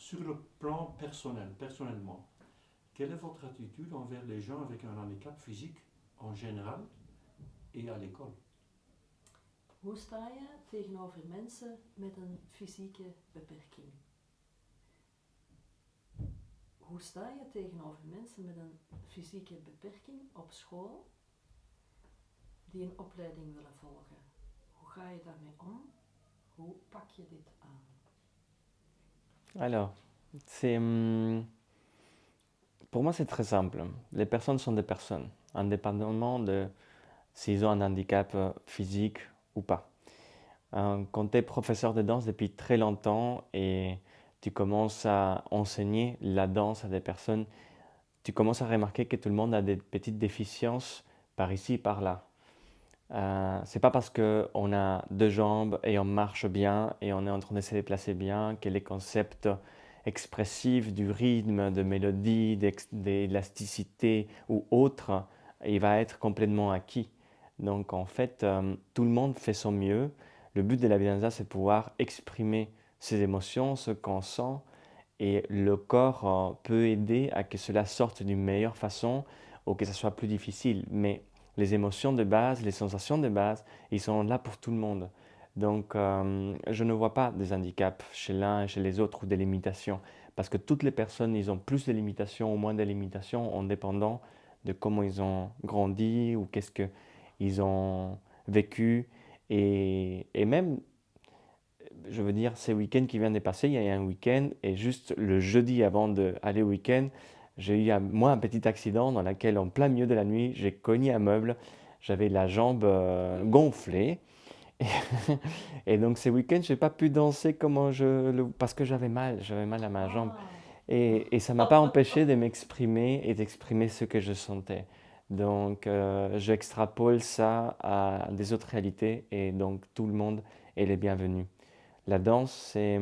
sur le plan personnel, personnellement, quelle est votre attitude envers les gens avec un handicap physique en général et à l'école? Hoe sta je tegenover mensen met een fysieke beperking? Hoe sta je tegenover mensen met een fysieke beperking op school die een opleiding willen volgen? Hoe ga je daarmee om? Hoe pak je dit aan? Alors, c'est, pour moi, c'est très simple. Les personnes sont des personnes, indépendamment de s'ils ont un handicap physique ou pas. Quand tu es professeur de danse depuis très longtemps et tu commences à enseigner la danse à des personnes, tu commences à remarquer que tout le monde a des petites déficiences par ici, par là. C'est pas parce qu'on a deux jambes et on marche bien et on est en train de se déplacer bien que les concepts expressifs du rythme, de mélodie, d'élasticité ou autre, il va être complètement acquis. Donc en fait, tout le monde fait son mieux. Le but de la vinyasa, c'est pouvoir exprimer ses émotions, ce qu'on sent, et le corps peut aider à que cela sorte d'une meilleure façon ou que ce soit plus difficile. Mais les émotions de base, les sensations de base, ils sont là pour tout le monde. Donc, je ne vois pas des handicaps chez l'un et chez les autres ou des limitations. Parce que toutes les personnes, ils ont plus de limitations ou moins de limitations en dépendant de comment ils ont grandi ou qu'est-ce qu'ils ont vécu. Et même, je veux dire, ces week-ends qui viennent de passer, il y a eu un week-end et juste le jeudi avant d'aller au week-end, j'ai eu moi un petit accident dans lequel en plein milieu de la nuit, j'ai cogné un meuble, j'avais la jambe gonflée et donc ce week-end, je n'ai pas pu danser parce que j'avais mal à ma jambe et ça ne m'a pas empêché de m'exprimer et d'exprimer ce que je sentais. Donc j'extrapole ça à des autres réalités et donc tout le monde est le bienvenu. La danse, c'est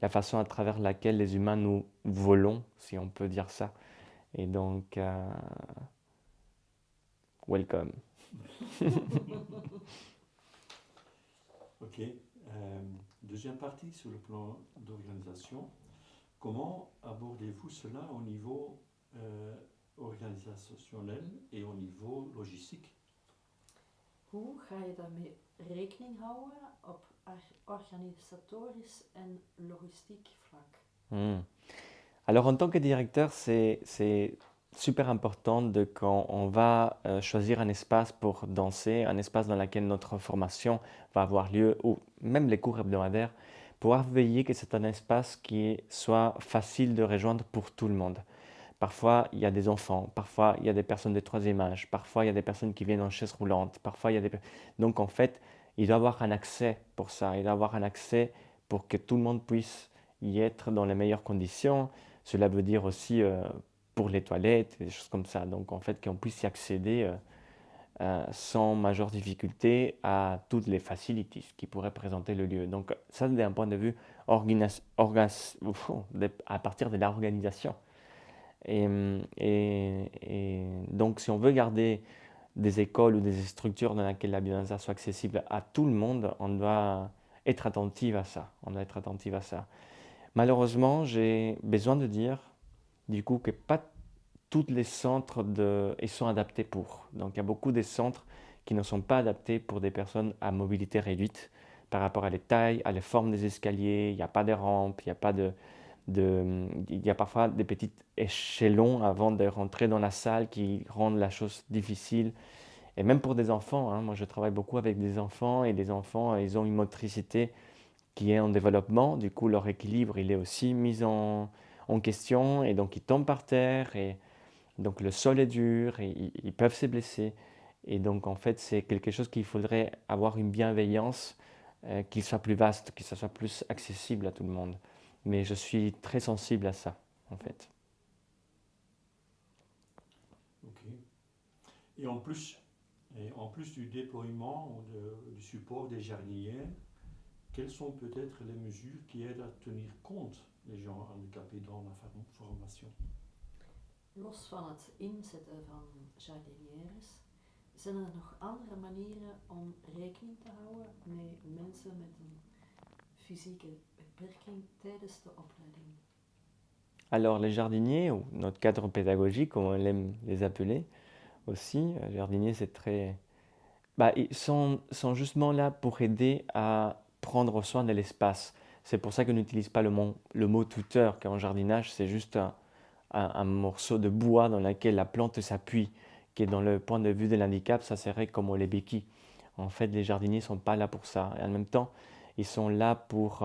la façon à travers laquelle les humains nous volons, si on peut dire ça. Et donc, welcome. Ok. Deuxième partie sur le plan d'organisation. Comment abordez-vous cela au niveau organisationnel et au niveau logistique? Hoe ga je daarmee rekening houden op organisatorisch en logistiek vlak? Alors, en tant que directeur, c'est super important de quand on va choisir un espace pour danser, un espace dans lequel notre formation va avoir lieu, ou même les cours hebdomadaires, pouvoir veiller que c'est un espace qui soit facile de rejoindre pour tout le monde. Parfois, il y a des enfants, parfois, il y a des personnes de troisième âge, parfois, il y a des personnes qui viennent en chaise roulante, parfois, il y a des... Donc, en fait, il doit y avoir un accès pour ça, il doit y avoir un accès pour que tout le monde puisse y être dans les meilleures conditions. Cela veut dire aussi pour les toilettes, des choses comme ça. Donc, en fait, qu'on puisse y accéder sans majeure difficulté à toutes les facilities qui pourraient présenter le lieu. Donc, ça, d'un point de vue à partir de l'organisation. Et donc, si on veut garder des écoles ou des structures dans lesquelles la bienvenue soit accessible à tout le monde, on doit être attentif à ça. On doit être attentif à ça. Malheureusement, j'ai besoin de dire, du coup, que pas tous les centres ils sont adaptés pour. Donc, il y a beaucoup de centres qui ne sont pas adaptés pour des personnes à mobilité réduite par rapport à les tailles, à les formes des escaliers. Il n'y a pas de rampes, il n'y a pas il y a parfois des petits échelons avant de rentrer dans la salle qui rendent la chose difficile. Et même pour des enfants, hein, moi je travaille beaucoup avec des enfants et les enfants, ils ont une motricité qui est en développement. Du coup, leur équilibre, il est aussi mis en question et donc ils tombent par terre et donc le sol est dur et ils peuvent se blesser. Et donc en fait, c'est quelque chose qu'il faudrait avoir une bienveillance qui soit plus vaste, qui soit plus accessible à tout le monde. Mais je suis très sensible à ça, en fait. Ok. Et en plus, du déploiement ou du support des jardiniers, quelles sont peut-être les mesures qui aident à tenir compte des gens handicapés dans la formation? Los van het inzetten van jardinières, zijn er nog andere manieren om rekening te houden met mensen met een fysieke beperking tijdens de opleiding? Alors, les jardiniers, ou notre cadre pédagogique, comme on aime les appeler aussi, jardiniers, c'est très... Bah, ils sont justement là pour aider à prendre soin de l'espace. C'est pour ça qu'on n'utilise pas le mot tuteur, car en jardinage, c'est juste un morceau de bois dans lequel la plante s'appuie, qui est dans le point de vue de l'handicap, ça serait comme les béquilles. En fait, les jardiniers ne sont pas là pour ça. Et en même temps, ils sont là pour...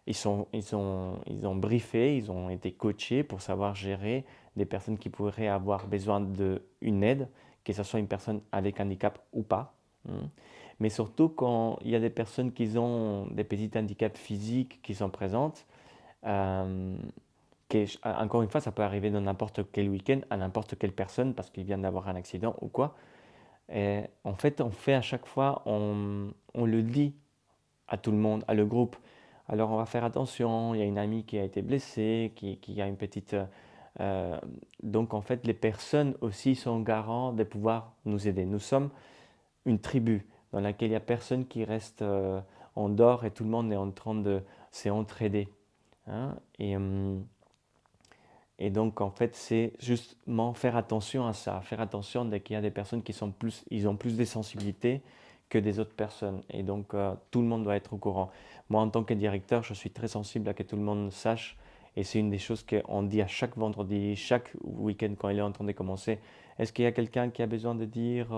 ils ont briefé, ils ont été coachés pour savoir gérer des personnes qui pourraient avoir besoin d'une aide, que ce soit une personne avec handicap ou pas. Mais surtout quand il y a des personnes qui ont des petits handicaps physiques qui sont présentes, euh, encore une fois, ça peut arriver dans n'importe quel week-end à n'importe quelle personne parce qu'il vient d'avoir un accident ou quoi. Et en fait, on fait à chaque fois, on le dit à tout le monde, à le groupe. Alors on va faire attention, il y a une amie qui a été blessée, qui a une petite... donc en fait, les personnes aussi sont garants de pouvoir nous aider. Nous sommes une tribu dans laquelle il n'y a personne qui reste en dehors et tout le monde est en train de s'entraider. Hein? Et donc, en fait, c'est justement faire attention à ça, faire attention dès qu'il y a des personnes qui sont plus, ils ont plus de sensibilité que des autres personnes. Et donc, tout le monde doit être au courant. Moi, en tant que directeur, je suis très sensible à que tout le monde sache. Et c'est une des choses qu'on dit à chaque vendredi, chaque week-end quand il est en train de commencer. Est-ce qu'il y a quelqu'un qui a besoin de dire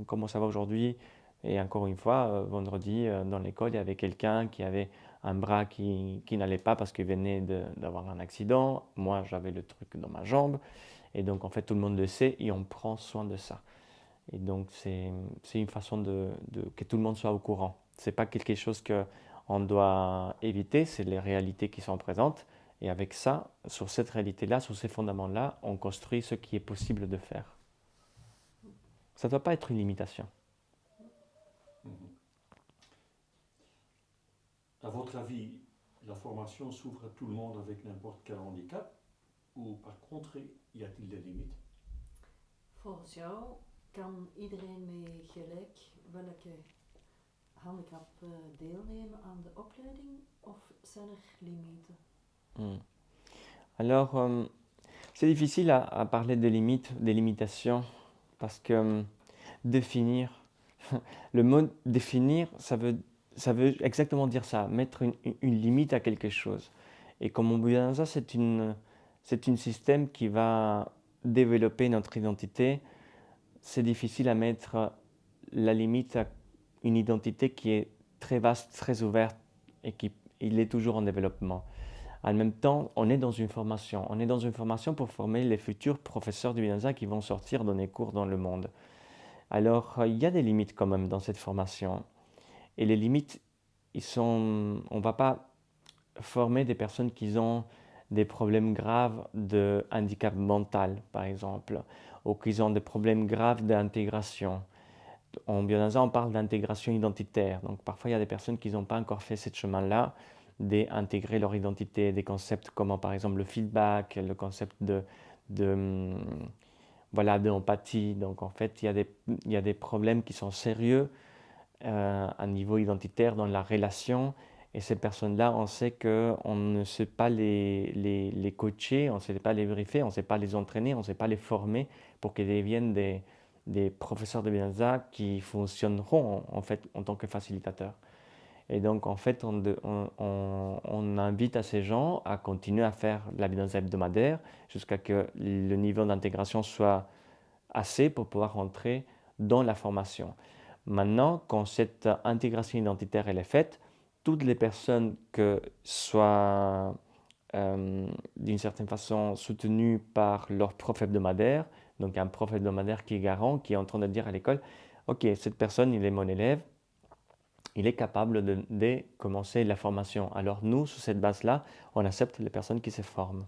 comment ça va aujourd'hui? Et encore une fois, vendredi, dans l'école, il y avait quelqu'un qui avait un bras qui n'allait pas parce qu'il venait d'avoir un accident. Moi, j'avais le truc dans ma jambe. Et donc, en fait, tout le monde le sait et on prend soin de ça. Et donc, c'est une façon que tout le monde soit au courant. Ce n'est pas quelque chose qu'on doit éviter, c'est les réalités qui sont présentes. Et avec ça, sur cette réalité-là, sur ces fondements-là, on construit ce qui est possible de faire. Ça ne doit pas être une limitation. À votre avis, la formation s'ouvre à tout le monde avec n'importe quel handicap ou par contre, y a-t-il des limites? Volgens jou kan iedereen met gelijk welke handicap deelnemen aan de opleiding of zijn er limieten? Alors, c'est difficile à parler de limites, des limitations, parce que définir, le mot définir, ça veut exactement dire ça, mettre une limite à quelque chose. Et comme on dit dans ça, c'est un système qui va développer notre identité. C'est difficile à mettre la limite à une identité qui est très vaste, très ouverte et il est toujours en développement. En même temps, on est dans une formation. On est dans une formation pour former les futurs professeurs du Binanza qui vont sortir donner cours dans le monde. Alors, il y a des limites quand même dans cette formation. Et les limites, on ne va pas former des personnes qui ont des problèmes graves de handicap mental, par exemple, ou qui ont des problèmes graves d'intégration. En Bionasa, on parle d'intégration identitaire. Donc, parfois, il y a des personnes qui n'ont pas encore fait ce chemin-là, d'intégrer leur identité, des concepts comme par exemple le feedback, le concept d'empathie. Donc en fait, il y a des problèmes qui sont sérieux à niveau identitaire dans la relation. Et ces personnes-là, on sait qu'on ne sait pas les coacher, on ne sait pas les briefer, on ne sait pas les entraîner, on ne sait pas les former pour qu'ils deviennent des professeurs de Binanza qui fonctionneront en fait en tant que facilitateurs. Et donc, en fait, on invite à ces gens à continuer à faire la Binanza hebdomadaire jusqu'à que le niveau d'intégration soit assez pour pouvoir rentrer dans la formation. Maintenant, quand cette intégration identitaire elle est faite, toutes les personnes que soient d'une certaine façon soutenues par leur prof hebdomadaire, donc un prof hebdomadaire qui est garant, qui est en train de dire à l'école, ok, cette personne, il est mon élève, il est capable de commencer la formation. Alors nous, sur cette base-là, on accepte les personnes qui se forment.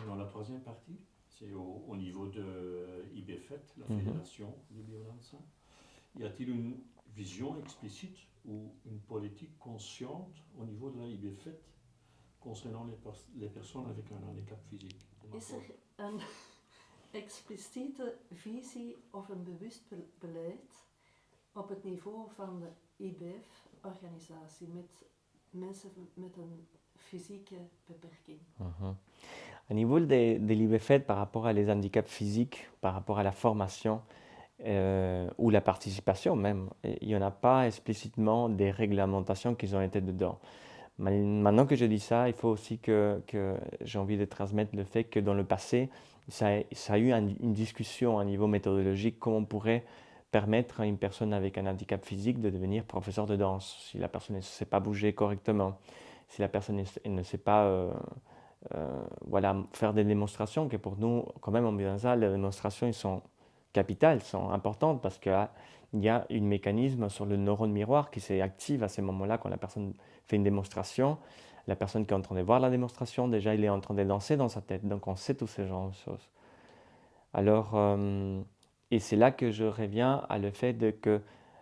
Dans la troisième partie, c'est au niveau de IBFET, la Fédération du Biodanza. Y a-t-il une vision explicite ou une politique consciente au niveau de la IBFET concernant les personnes avec un handicap physique? Is er een expliciete visie of een bewust beleid op het niveau van de IBF organisatie met mensen met een fysieke beperking. Au niveau de l'IBFED par rapport à les handicaps physiques, par rapport à la formation ou la participation même, il n'y en a pas explicitement des réglementations qui ont été dedans. Maintenant que je dis ça, il faut aussi que j'ai envie de transmettre le fait que dans le passé, ça a eu une discussion à niveau méthodologique, comment on pourrait permettre à une personne avec un handicap physique de devenir professeur de danse, si la personne ne sait pas bouger correctement, si la personne ne sait pas voilà, faire des démonstrations, que pour nous, quand même en biodanza, les démonstrations ils sont capitales, sont importantes parce qu'il y a un mécanisme sur le neurone miroir qui s'active à ces moments-là quand la personne fait une démonstration. La personne qui est en train de voir la démonstration, déjà, il est en train de danser dans sa tête. Donc, on sait tous ces genres de choses. Alors, et c'est là que je reviens à le fait que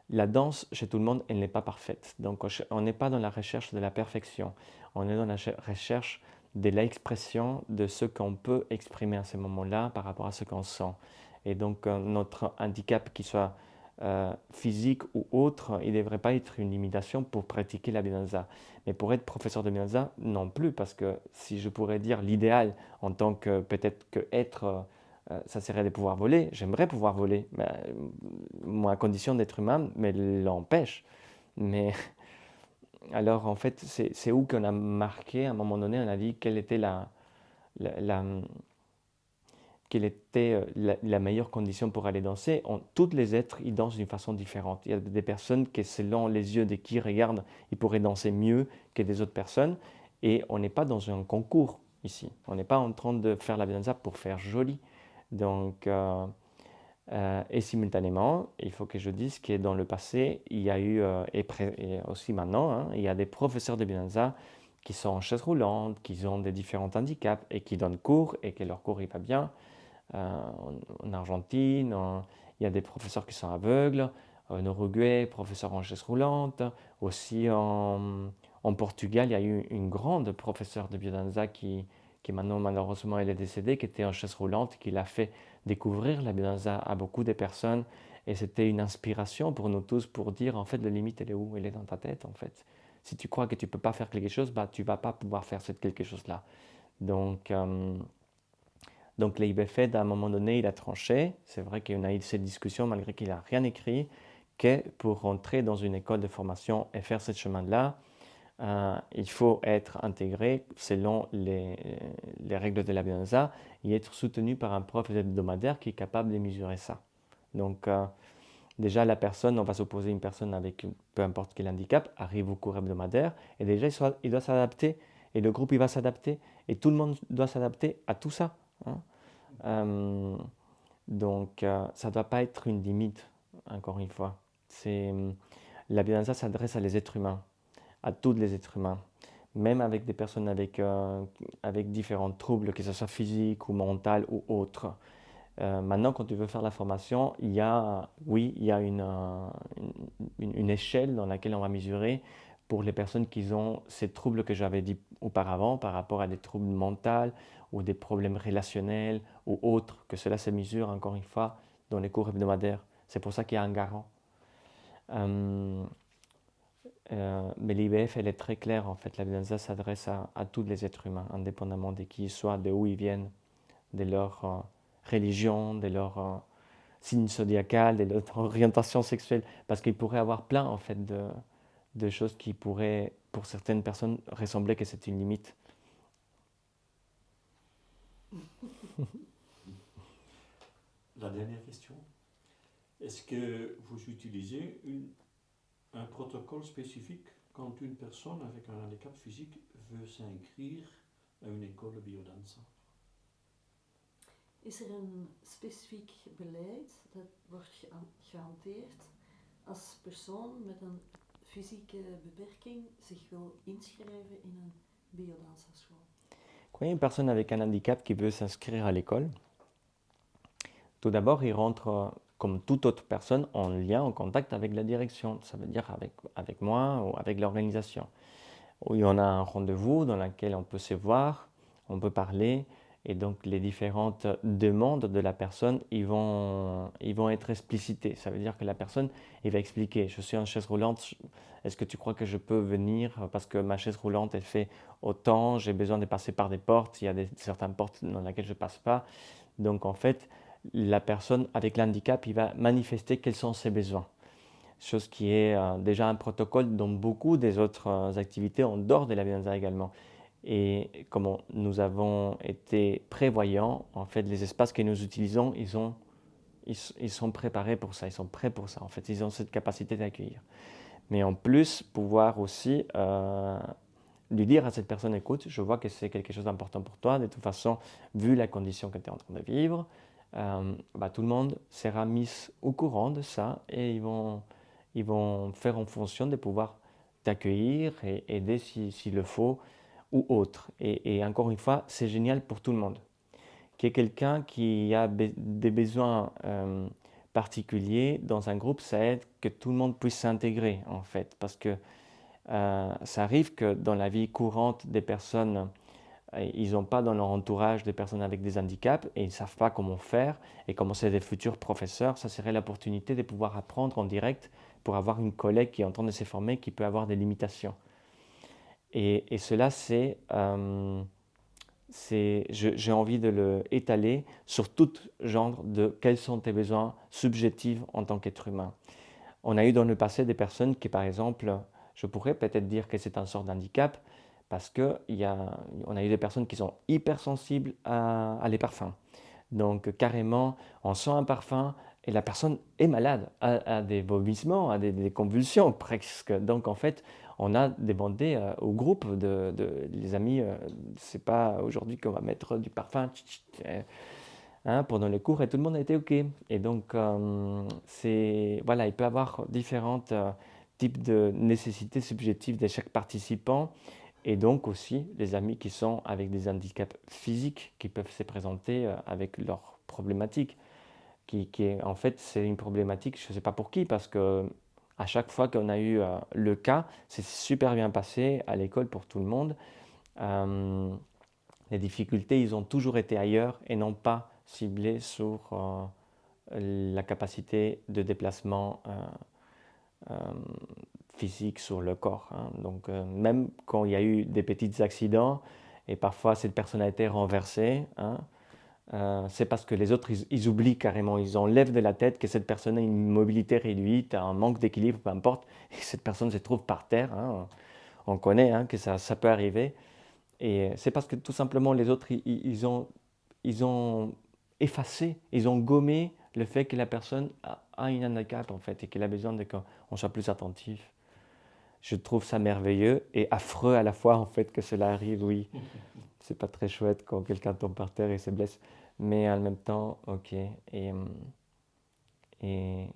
la danse, chez tout le monde, elle n'est pas parfaite. Donc, on n'est pas dans la recherche de la perfection. On est dans la recherche de l'expression de ce qu'on peut exprimer à ce moment-là par rapport à ce qu'on sent. Et donc, notre handicap, qu'il soit physique ou autre, il ne devrait pas être une limitation pour pratiquer la biodanza. Mais pour être professeur de biodanza, non plus, parce que si je pourrais dire l'idéal en tant que peut-être que être, ça serait de pouvoir voler, j'aimerais pouvoir voler. Mais, ma condition d'être humain me l'empêche. Mais alors, en fait, c'est où qu'on a marqué, à un moment donné, on a dit quelle était quelle était la meilleure condition pour aller danser. Tous les êtres, ils dansent d'une façon différente. Il y a des personnes qui, selon les yeux de qui regardent, ils pourraient danser mieux que des autres personnes. Et on n'est pas dans un concours ici. On n'est pas en train de faire la biodanza pour faire joli. Donc, et simultanément, il faut que je dise que dans le passé, il y a eu, et aussi maintenant, hein, il y a des professeurs de biodanza qui sont en chaise roulante, qui ont des différents handicaps et qui donnent cours et que leur cours il va bien. En Argentine, il y a des professeurs qui sont aveugles, en Uruguay, professeurs en chaise roulante. Aussi en Portugal, il y a eu une grande professeure de biodanza qui maintenant malheureusement elle est décédée, qui était en chaise roulante, qui l'a fait découvrir la biodanza à beaucoup de personnes. Et c'était une inspiration pour nous tous pour dire en fait la limite elle est où? Elle est dans ta tête en fait. Si tu crois que tu ne peux pas faire quelque chose, bah, tu ne vas pas pouvoir faire cette quelque chose-là. Donc l'IBFED, à un moment donné, il a tranché. C'est vrai qu'on a eu cette discussion, malgré qu'il n'a rien écrit, que pour rentrer dans une école de formation et faire ce chemin-là, il faut être intégré selon les règles de la biodanza et être soutenu par un prof hebdomadaire qui est capable de mesurer ça. Donc, déjà, la personne, on va supposer une personne avec peu importe quel handicap, arrive au cours hebdomadaire et déjà, il doit s'adapter et le groupe, il va s'adapter et tout le monde doit s'adapter à tout ça. Hein. Donc, ça ne doit pas être une limite, encore une fois. La biodanza s'adresse à les êtres humains, à tous les êtres humains, même avec des personnes avec différents troubles, que ce soit physiques ou mentaux ou autres. Maintenant, quand tu veux faire la formation, il y a une échelle dans laquelle on va mesurer pour les personnes qui ont ces troubles que j'avais dit auparavant par rapport à des troubles mentaux ou des problèmes relationnels ou autres, que cela se mesure encore une fois dans les cours hebdomadaires. C'est pour ça qu'il y a un garant. Mais l'IBF, elle est très claire en fait. La biodanza s'adresse à tous les êtres humains, indépendamment de qui ils soient, de où ils viennent, de leur religion, de leur signe zodiacal, de leur orientation sexuelle, parce qu'il pourrait avoir plein en fait de choses qui pourraient, pour certaines personnes, ressembler que c'est une limite. La dernière question. Est-ce que vous utilisez un protocole spécifique quand une personne avec un handicap physique veut s'inscrire à une école de biodanza? Is er een specifiek beleid dat wordt gehanteerd als persoon met een fysieke beperking zich wil inschrijven in een biodansaschool? Quand il y a une personne avec un handicap qui veut s'inscrire à l'école, tout d'abord, il rentre, comme toute autre personne, en lien, en contact avec la direction. Ça veut dire avec moi ou avec l'organisation. Il y en a un rendez-vous dans lequel on peut se voir, on peut parler Et donc, les différentes demandes de la personne, ils vont être explicités. Ça veut dire que la personne, il va expliquer, je suis en chaise roulante, est-ce que tu crois que je peux venir parce que ma chaise roulante, elle fait autant, j'ai besoin de passer par des portes, il y a certaines portes dans lesquelles je ne passe pas. Donc, en fait, la personne avec l'handicap, il va manifester quels sont ses besoins. Chose qui est déjà un protocole dans beaucoup des autres activités en dehors de la bien-être également. Et comme nous avons été prévoyants, en fait, les espaces que nous utilisons, ils sont préparés pour ça, ils sont prêts pour ça. En fait, ils ont cette capacité d'accueillir. Mais en plus, pouvoir aussi lui dire à cette personne, écoute, je vois que c'est quelque chose d'important pour toi. De toute façon, vu la condition que tu es en train de vivre, tout le monde sera mis au courant de ça et ils vont faire en fonction de pouvoir t'accueillir et aider s'il le faut ou autre. Et encore une fois, c'est génial pour tout le monde. Qu'il y ait quelqu'un qui a des besoins particuliers dans un groupe, ça aide que tout le monde puisse s'intégrer en fait. Parce que ça arrive que dans la vie courante des personnes, ils n'ont pas dans leur entourage des personnes avec des handicaps et ils ne savent pas comment faire. Et comme c'est des futurs professeurs, ça serait l'opportunité de pouvoir apprendre en direct pour avoir une collègue qui est en train de se former, qui peut avoir des limitations. Et cela, j'ai envie de le étaler sur tout genre de quels sont tes besoins subjectifs en tant qu'être humain. On a eu dans le passé des personnes qui, par exemple, je pourrais peut-être dire que c'est un sort d'handicap parce qu'on a eu des personnes qui sont hypersensibles à les parfums. Donc carrément, on sent un parfum et la personne est malade, a des vomissements, a des convulsions presque. Donc en fait, on a demandé au groupe les amis, c'est pas aujourd'hui qu'on va mettre du parfum pendant les cours et tout le monde a été OK. Et donc voilà, il peut y avoir différents types de nécessités subjectives de chaque participant. Et donc aussi les amis qui sont avec des handicaps physiques qui peuvent se présenter avec leurs problématiques. En fait, c'est une problématique, je ne sais pas pour qui, parce que à chaque fois qu'on a eu le cas, c'est super bien passé à l'école pour tout le monde. Les difficultés, ils ont toujours été ailleurs et non pas ciblées sur la capacité de déplacement physique sur le corps. Donc, même quand il y a eu des petits accidents et parfois cette personne a été renversée, c'est parce que les autres, ils oublient carrément, ils enlèvent de la tête que cette personne a une mobilité réduite, un manque d'équilibre, peu importe, et cette personne se trouve par terre. On connaît que ça peut arriver. Et c'est parce que tout simplement les autres, ils ont effacé, ils ont gommé le fait que la personne a une handicap en fait et qu'elle a besoin qu'on soit plus attentif. Je trouve ça merveilleux et affreux à la fois en fait que cela arrive, oui. C'est pas très chouette quand quelqu'un tombe par terre et se blesse, mais en même temps, ok. Et ouais.